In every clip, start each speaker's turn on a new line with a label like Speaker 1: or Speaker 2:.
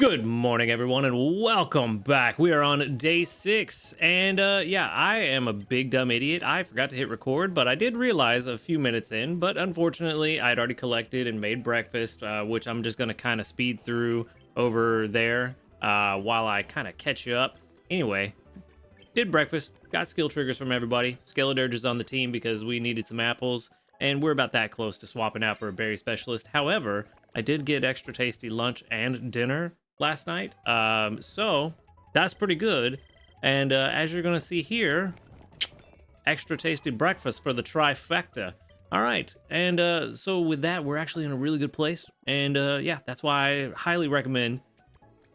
Speaker 1: Good morning, everyone, and welcome back. We are on day 6, and yeah, I am a big dumb idiot. I forgot to hit record, but I did realize a few minutes in, but unfortunately, I'd already collected and made breakfast, which I'm just gonna kind of speed through over there while I kind of catch you up. Anyway, did breakfast, got skill triggers from everybody. Skele-durge is on the team because we needed some apples, and we're about that close to swapping out for a berry specialist. However, I did get extra tasty lunch and dinner last night, so that's pretty good. And as you're gonna see here, extra tasty breakfast for the trifecta. All right, and so with that, we're actually in a really good place, and yeah, that's why I highly recommend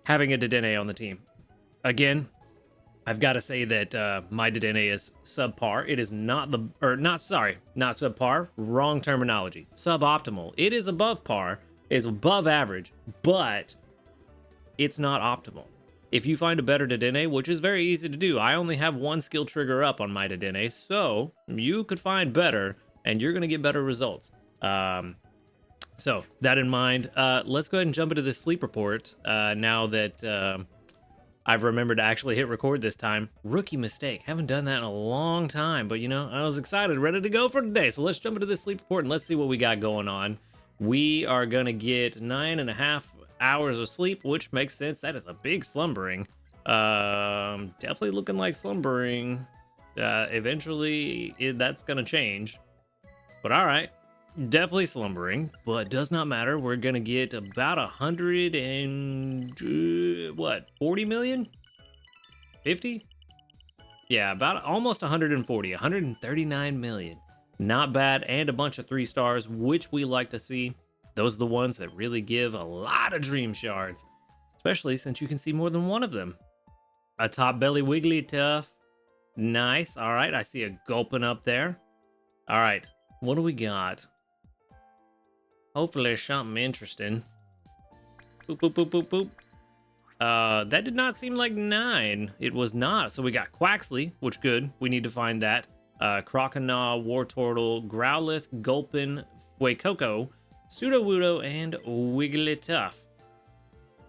Speaker 1: having a Dedenne on the team. Again, I've got to say that my Dedenne is subpar. It is not not subpar, wrong terminology. Suboptimal. It is above par, it is above average, but it's not optimal. If you find a better Dedenne, which is very easy to do, I only have one skill trigger up on my Dedenne, so you could find better, and you're going to get better results. So that in mind, let's go ahead and jump into this sleep report now that I've remembered to actually hit record this time. Rookie mistake. Haven't done that in a long time, but you know, I was excited, ready to go for today. So let's jump into this sleep report and let's see what we got going on. We are going to get 9.5 hours of sleep, which makes sense. That is a big slumbering. Definitely looking like slumbering. Eventually that's gonna change, but all right, definitely slumbering, but does not matter. We're gonna get about 100 and 40 million, 50, yeah, about almost 140, 139 million. Not bad, and a bunch of 3 stars, which we like to see. Those are the ones that really give a lot of dream shards, especially since you can see more than one of them. A top belly Wigglytuff. Nice. All right, I see a Gulpin up there. All right, what do we got? Hopefully there's something interesting. Boop, boop, boop, boop, boop. That did not seem like 9. It was not. So we got Quaxly, which good. We need to find that. Croconaw, Wartortle, Growlithe, Gulpin, Fuecoco, Sudowoodo, and Wigglytuff.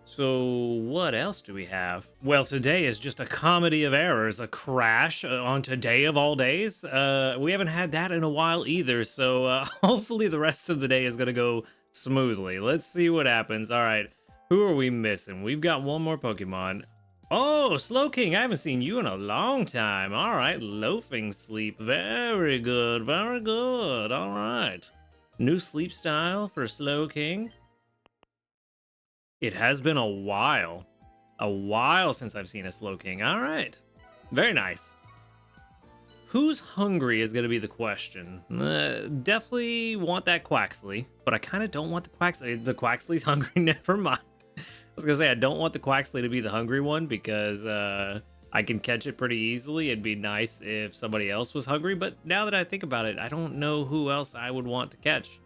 Speaker 1: So what else do we have? Well, today is just a comedy of errors, a crash on today of all days. We haven't had that in a while either, so hopefully the rest of the day is gonna go smoothly. Let's see what happens. All right, who are we missing? We've got one more Pokemon. Oh, Slowking, I haven't seen you in a long time. All right, Loafing Sleep, very good, very good. All right. New sleep style for Slowking. It has been a while since I've seen a Slowking. All right, very nice. Who's hungry is going to be the question. Definitely want that Quaxly, but I kind of don't want the Quaxly. The Quaxly's hungry, never mind. I was going to say, I don't want the Quaxly to be the hungry one because I can catch it pretty easily. It'd be nice if somebody else was hungry, but now that I think about it, I don't know who else I would want to catch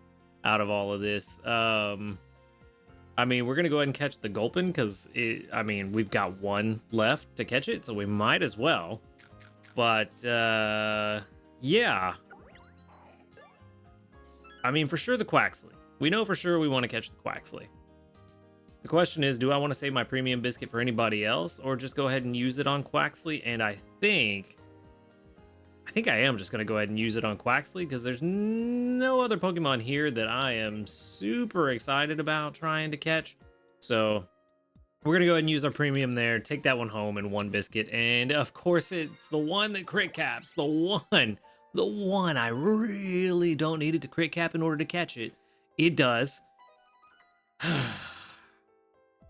Speaker 1: out of all of this. I mean, we're going to go ahead and catch the Gulpin because, I mean, we've got one left to catch it, so we might as well. But, yeah. I mean, for sure the Quaxly. We know for sure we want to catch the Quaxly. The question is, do I want to save my premium biscuit for anybody else or just go ahead and use it on Quaxly? And I think I am just going to go ahead and use it on Quaxly because there's no other Pokemon here that I am super excited about trying to catch. So we're going to go ahead and use our premium there, take that one home in 1 biscuit. And of course, it's the one that crit caps, the one I really don't need it to crit cap in order to catch it. It does.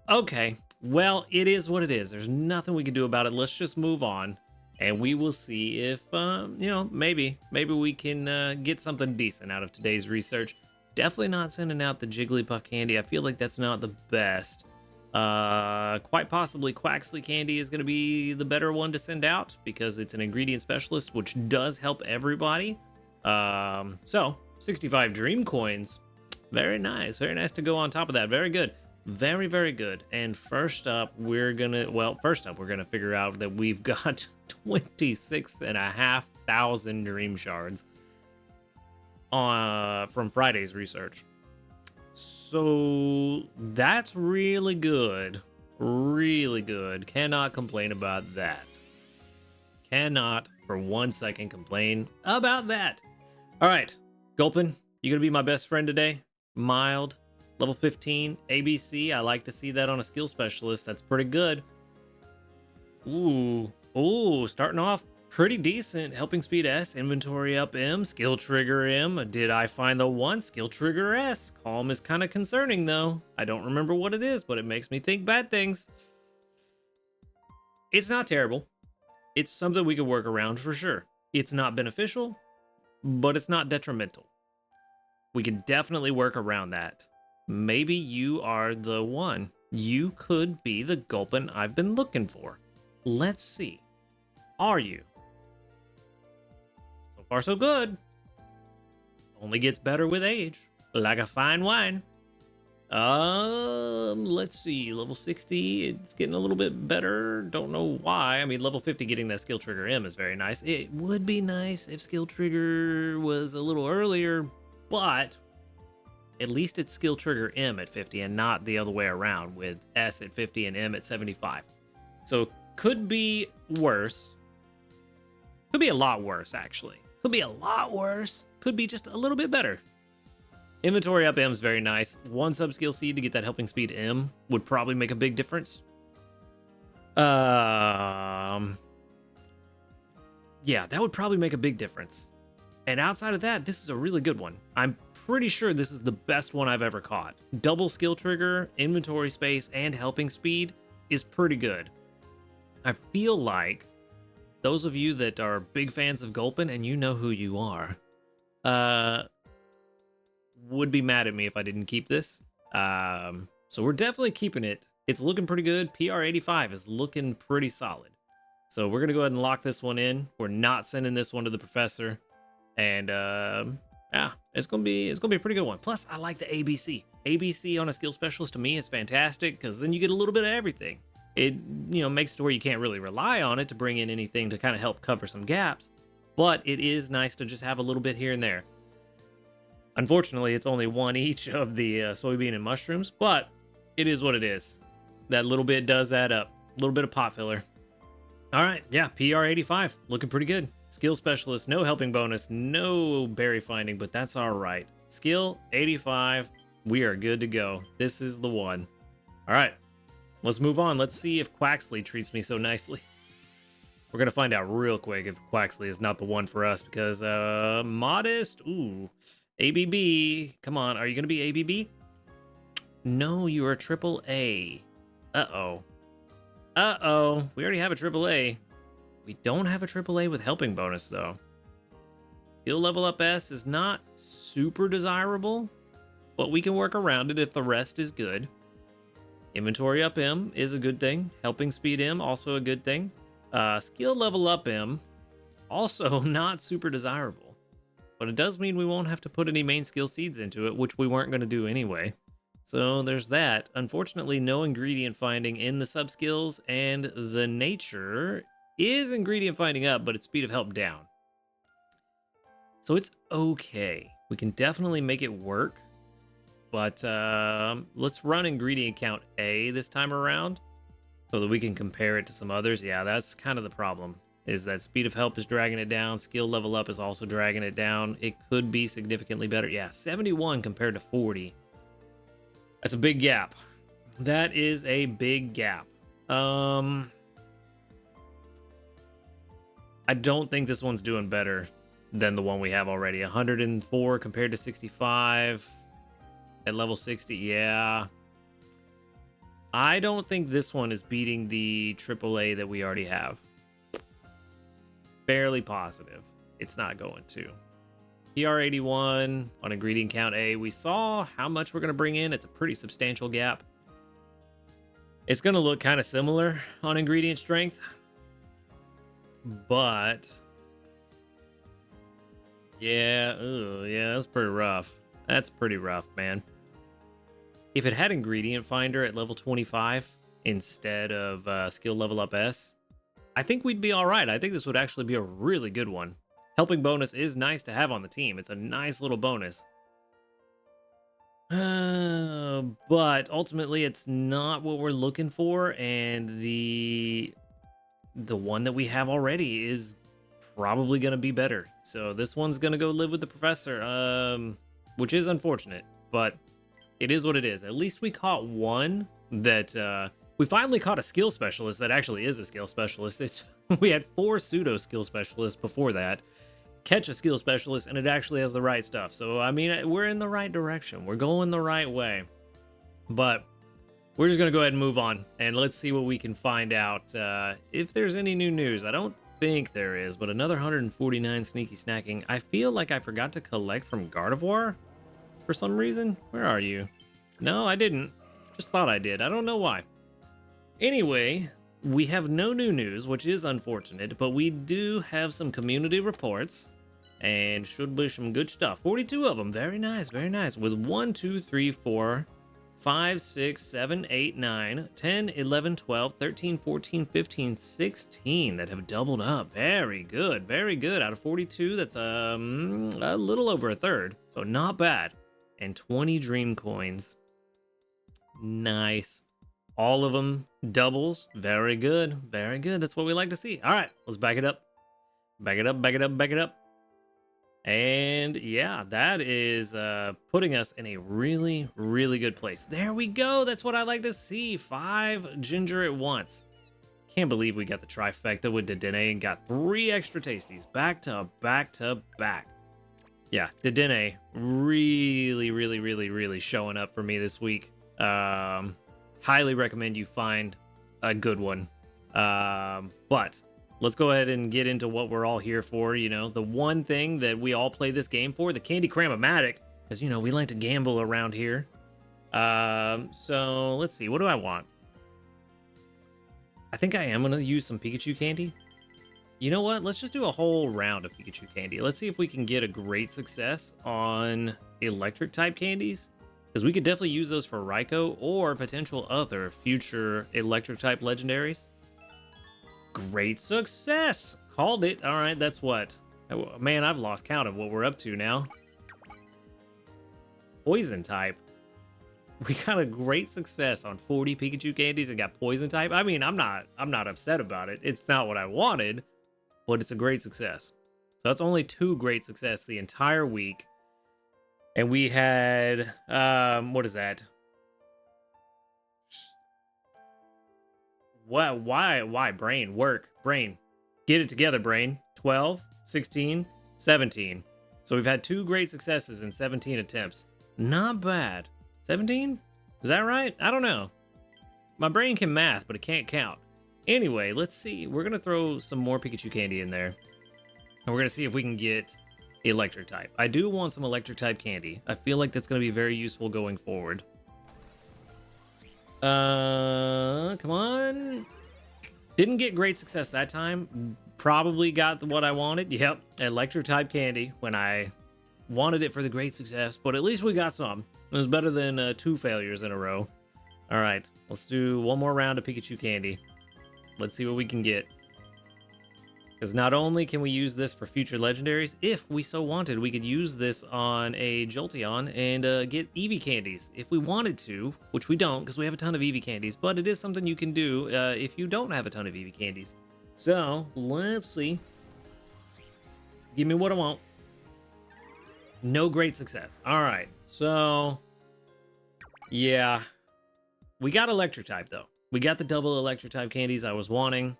Speaker 1: Okay, well, it is what it is. There's nothing we can do about it. Let's just move on. And we will see if, you know, maybe we can get something decent out of today's research. Definitely not sending out the Jigglypuff candy. I feel like that's not the best. Quite possibly Quaxly candy is going to be the better one to send out because it's an ingredient specialist, which does help everybody. So 65 dream coins. Very nice. Very nice to go on top of that. Very good. Very, very good. And first up, we're gonna figure out that we've got 26,500 dream shards from Friday's research. So that's really good. Really good. Cannot complain about that. Cannot for 1 second complain about that. All right, Gulpin, you gonna be my best friend today? Mild, level 15, ABC. I like to see that on a skill specialist. That's pretty good. Ooh, starting off pretty decent. Helping speed S, inventory up M, skill trigger M. Did I find the one? Skill trigger S. Calm is kind of concerning though. I don't remember what it is, but it makes me think bad things. It's not terrible. It's something we could work around for sure. It's not beneficial, but it's not detrimental. We can definitely work around that. Maybe you are the one. You could be the Gulpin I've been looking for. Let's see. Are you? So far, so good. Only gets better with age, like a fine wine. Let's see. Level 60, it's getting a little bit better. Don't know why. I mean, level 50 getting that skill trigger M is very nice. It would be nice if skill trigger was a little earlier, but at least it's skill trigger M at 50 and not the other way around with S at 50 and M at 75. So could be worse. Could be a lot worse, actually. Could be a lot worse. Could be just a little bit better. Inventory up M is very nice. One sub skill seed to get that helping speed M would probably make a big difference. Yeah, that would probably make a big difference. And outside of that, this is a really good one. I'm pretty sure this is the best one I've ever caught. Double skill trigger, inventory space, and helping speed is pretty good. I feel like those of you that are big fans of Gulpin, and you know who you are, would be mad at me if I didn't keep this. So we're definitely keeping it. It's looking pretty good. PR 85 is looking pretty solid. So we're gonna go ahead and lock this one in. We're not sending this one to the professor. And yeah, it's gonna be a pretty good one. Plus, I like the ABC. ABC on a skill specialist to me is fantastic because then you get a little bit of everything. It makes it to where you can't really rely on it to bring in anything to kind of help cover some gaps, but it is nice to just have a little bit here and there. Unfortunately, it's only one each of the soybean and mushrooms, but it is what it is. That little bit does add up. A little bit of pot filler. All right, yeah, PR 85, looking pretty good. Skill specialist, no helping bonus, no berry finding, but that's all right. Skill 85, we are good to go. This is the one. All right, let's move on. Let's see if Quaxly treats me so nicely. We're gonna find out real quick if Quaxly is not the one for us because modest, ooh, ABB. Come on, are you gonna be ABB? No, you are triple A. Uh-oh. Uh-oh, we already have a triple A. We don't have a AAA with helping bonus, though. Skill level up S is not super desirable, but we can work around it if the rest is good. Inventory up M is a good thing. Helping speed M, also a good thing. Skill level up M, also not super desirable. But it does mean we won't have to put any main skill seeds into it, which we weren't going to do anyway. So there's that. Unfortunately, no ingredient finding in the sub-skills, and the nature is ingredient finding up, but it's speed of help down. So it's okay. We can definitely make it work. But let's run ingredient count A this time around so that we can compare it to some others. Yeah, that's kind of the problem, is that speed of help is dragging it down. Skill level up is also dragging it down. It could be significantly better. Yeah, 71 compared to 40. That's a big gap. That is a big gap. I don't think this one's doing better than the one we have already. 104 compared to 65 at level 60. Yeah. I don't think this one is beating the AAA that we already have. Fairly positive it's not going to. PR 81 on ingredient count A. We saw how much we're going to bring in. It's a pretty substantial gap. It's going to look kind of similar on ingredient strength, but yeah, that's pretty rough. That's pretty rough, man. If it had ingredient finder at level 25 instead of skill level up S, I think we'd be all right. I think this would actually be a really good one. Helping bonus is nice to have on the team. It's a nice little bonus. But ultimately, it's not what we're looking for, and the one that we have already is probably going to be better. So this one's going to go live with the professor, which is unfortunate, but it is what it is. At least we caught one that we finally caught a skill specialist that actually is a skill specialist. We had 4 pseudo skill specialists before that. Catch a skill specialist, and it actually has the right stuff. So I mean, we're in the right direction. We're going the right way. But we're just gonna go ahead and move on, and let's see what we can find out. If there's any new news, I don't think there is, but another 149 sneaky snacking. I feel like I forgot to collect from Gardevoir for some reason. Where are you? No, I didn't. Just thought I did. I don't know why. Anyway, we have no new news, which is unfortunate, but we do have some community reports, and should be some good stuff. 42 of them. Very nice, very nice. With 1, 2, 3, 4, 5, 6, 7, 8, 9, 10, 11, 12, 13, 14, 15, 16 that have doubled up. Very good, very good. Out of 42, that's a little over a third, so not bad. And 20 dream coins. Nice. All of them doubles. Very good, very good. That's what we like to see. All right, let's back it up. Back it up, back it up, back it up. And yeah, that is putting us in a really, really good place. There we go. That's what I like to see. 5 ginger at once. Can't believe we got the trifecta with Dedenne and got 3 extra tasties back to back to back. Yeah, Dedenne really, really, really, really showing up for me this week. Highly recommend you find a good one. But let's go ahead and get into what we're all here for. You know, the one thing that we all play this game for, the candy cram-o-matic, because, you know, we like to gamble around here. So let's see. What do I want? I think I am going to use some Pikachu candy. You know what? Let's just do a whole round of Pikachu candy. Let's see if we can get a great success on electric type candies, because we could definitely use those for Raikou or potential other future electric type legendaries. Great success. Called it. All right, that's what. Man, I've lost count of what we're up to now. Poison type. We got a great success on 40 Pikachu candies and got poison type. I mean, I'm not upset about it. It's not what I wanted, but it's a great success. So that's only 2 great success the entire week. And we had what is that? Why brain work? Brain. Get it together, brain. 12, 16, 17. So we've had 2 great successes in 17 attempts. Not bad. 17? Is that right? I don't know. My brain can math, but it can't count. Anyway, let's see. We're going to throw some more Pikachu candy in there. And we're going to see if we can get electric type. I do want some electric type candy. I feel like that's going to be very useful going forward. Come on. Didn't get great success that time. Probably got what I wanted. Yep, electric type candy when I wanted it for the great success, but at least we got some. It was better than 2 failures in a row. All right, let's do one more round of Pikachu candy. Let's see what we can get. Because not only can we use this for future legendaries, if we so wanted, we could use this on a Jolteon and get Eevee candies if we wanted to, which we don't because we have a ton of Eevee candies, but it is something you can do if you don't have a ton of Eevee candies. So, let's see. Give me what I want. No great success. All right, so yeah, we got electric type though. We got the double electric type candies I was wanting.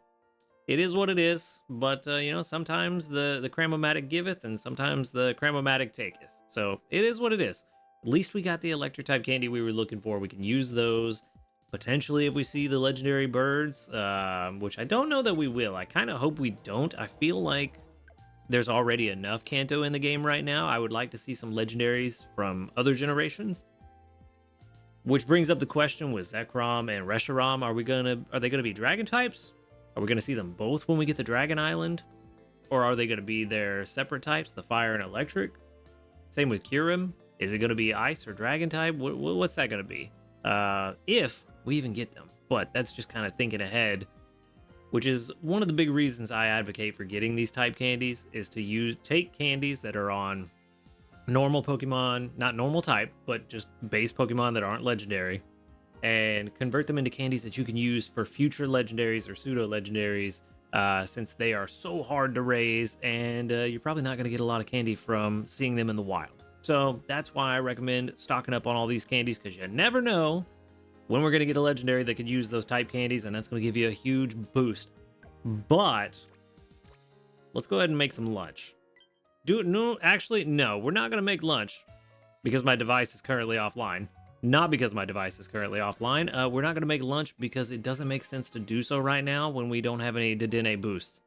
Speaker 1: It is what it is, but you know, sometimes the cram-o-matic giveth and sometimes the cram-o-matic taketh. So it is what it is. At least we got the electric type candy we were looking for. We can use those potentially if we see the legendary birds, which I don't know that we will. I kind of hope we don't. I feel like there's already enough Kanto in the game right now. I would like to see some legendaries from other generations. Which brings up the question with Zekrom and Reshiram, are they gonna be dragon types? Are we gonna see them both when we get to Dragon Island? Or are they gonna be their separate types, the fire and electric? Same with Kyurem. Is it gonna be ice or dragon type? What's that gonna be? If we even get them. But that's just kind of thinking ahead, which is one of the big reasons I advocate for getting these type candies, is to take candies that are on normal Pokemon, not normal type, but just base Pokemon that aren't legendary, and convert them into candies that you can use for future legendaries or pseudo legendaries, since they are so hard to raise, and you're probably not going to get a lot of candy from seeing them in the wild. So that's why I recommend stocking up on all these candies, because you never know when we're going to get a legendary that could use those type candies, and that's going to give you a huge boost. But let's go ahead and make some lunch. No, actually, no, we're not going to make lunch because my device is currently offline. Not because my device is currently offline. We're not going to make lunch because it doesn't make sense to do so right now when we don't have any Dedenne boosts.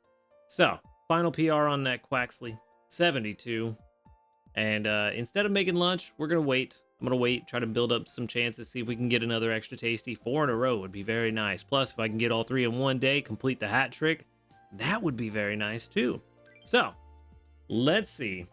Speaker 1: So, final PR on that Quaxly, 72. And instead of making lunch, we're going to wait. I'm going to wait, try to build up some chances, see if we can get another extra tasty. 4 in a row would be very nice. Plus, if I can get all 3 in one day, complete the hat trick, that would be very nice too. So, let's see.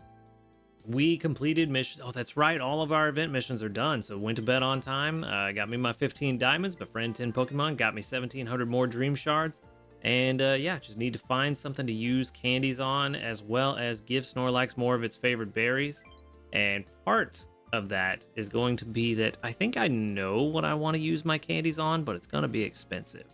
Speaker 1: We completed missions. Oh, that's right. All of our event missions are done. So went to bed on time. Got me my 15 diamonds. Befriend 10 Pokemon. Got me 1,700 more dream shards. And yeah, just need to find something to use candies on, as well as give Snorlax more of its favorite berries. And part of that is going to be that I think I know what I want to use my candies on, but it's going to be expensive.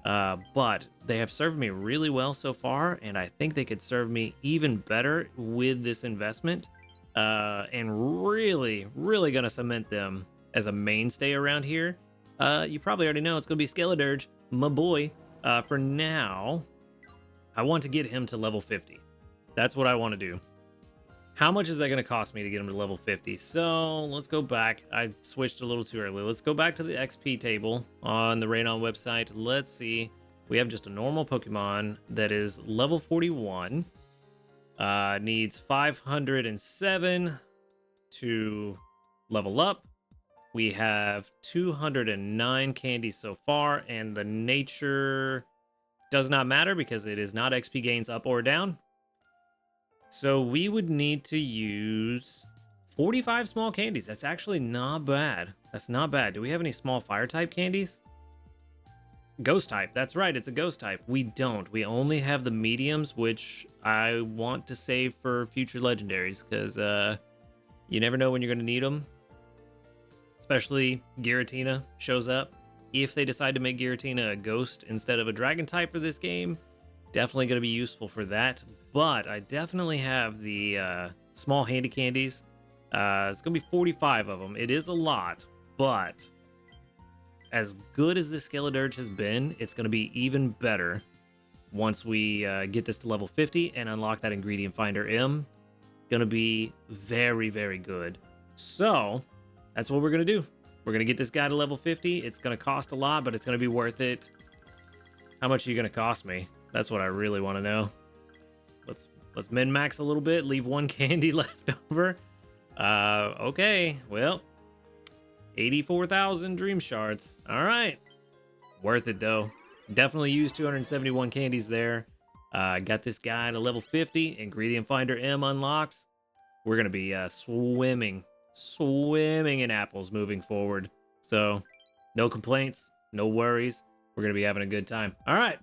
Speaker 1: But they have served me really well so far, and I think they could serve me even better with this investment, and really gonna cement them as a mainstay around here. You probably already know it's gonna be Skele-durge, my boy. For now, I want to get him to level 50. That's what I want to do. How much is that going to cost me to get him to level 50? So let's go back. I switched a little too early. Let's go back to the XP table on the Radon website. Let's see. We have just a normal Pokemon that is level 41. Needs 507 to level up. We have 209 candies so far, and the nature does not matter because it is not XP gains up or down. So we would need to use 45 small candies. That's actually not bad. That's not bad. Do we have any small fire type candies? Ghost type. That's right. It's a ghost type. We don't. We only have the mediums, which I want to save for future legendaries because you never know when you're going to need them. Especially Giratina shows up. If they decide to make Giratina a ghost instead of a dragon type for this game, definitely going to be useful for that. But I definitely have the small handy candies. It's going to be 45 of them. It is a lot, but as good as this Skele-durge has been, it's going to be even better once we get this to level 50 and unlock that ingredient finder M. Going to be very, very good. So that's what we're going to do. We're going to get this guy to level 50. It's going to cost a lot, but it's going to be worth it. How much are you going to cost me? That's what I really want to know. Let's min-max a little bit. Leave 1 candy left over. Okay. Well, 84,000 dream shards. All right. Worth it, though. Definitely used 271 candies there. Got this guy to level 50. Ingredient Finder M unlocked. We're going to be swimming in apples moving forward. So, no complaints, no worries. We're going to be having a good time. All right.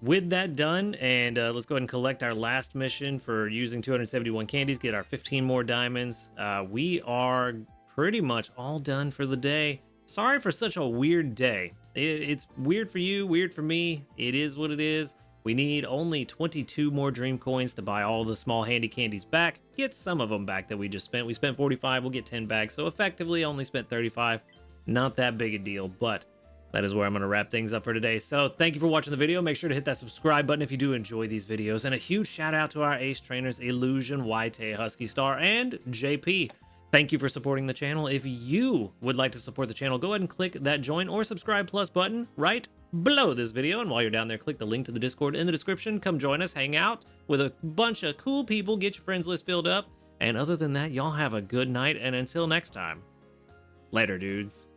Speaker 1: With that done, and let's go ahead and collect our last mission for using 271 candies, get our 15 more diamonds. We are pretty much all done for the day. Sorry for such a weird day. It's weird for you, weird for me. It is what it is. We need only 22 more dream coins to buy all the small handy candies back. Get some of them back that we just spent. We spent 45, we'll get 10 back. So effectively only spent 35. Not that big a deal, but that is where I'm going to wrap things up for today. So thank you for watching the video. Make sure to hit that subscribe button if you do enjoy these videos. And a huge shout out to our ace trainers, Illusion, YT, Husky Star, and JP. Thank you for supporting the channel. If you would like to support the channel, go ahead and click that join or subscribe plus button right below this video. And while you're down there, click the link to the Discord in the description. Come join us, hang out with a bunch of cool people, get your friends list filled up. And other than that, y'all have a good night. And until next time, later, dudes.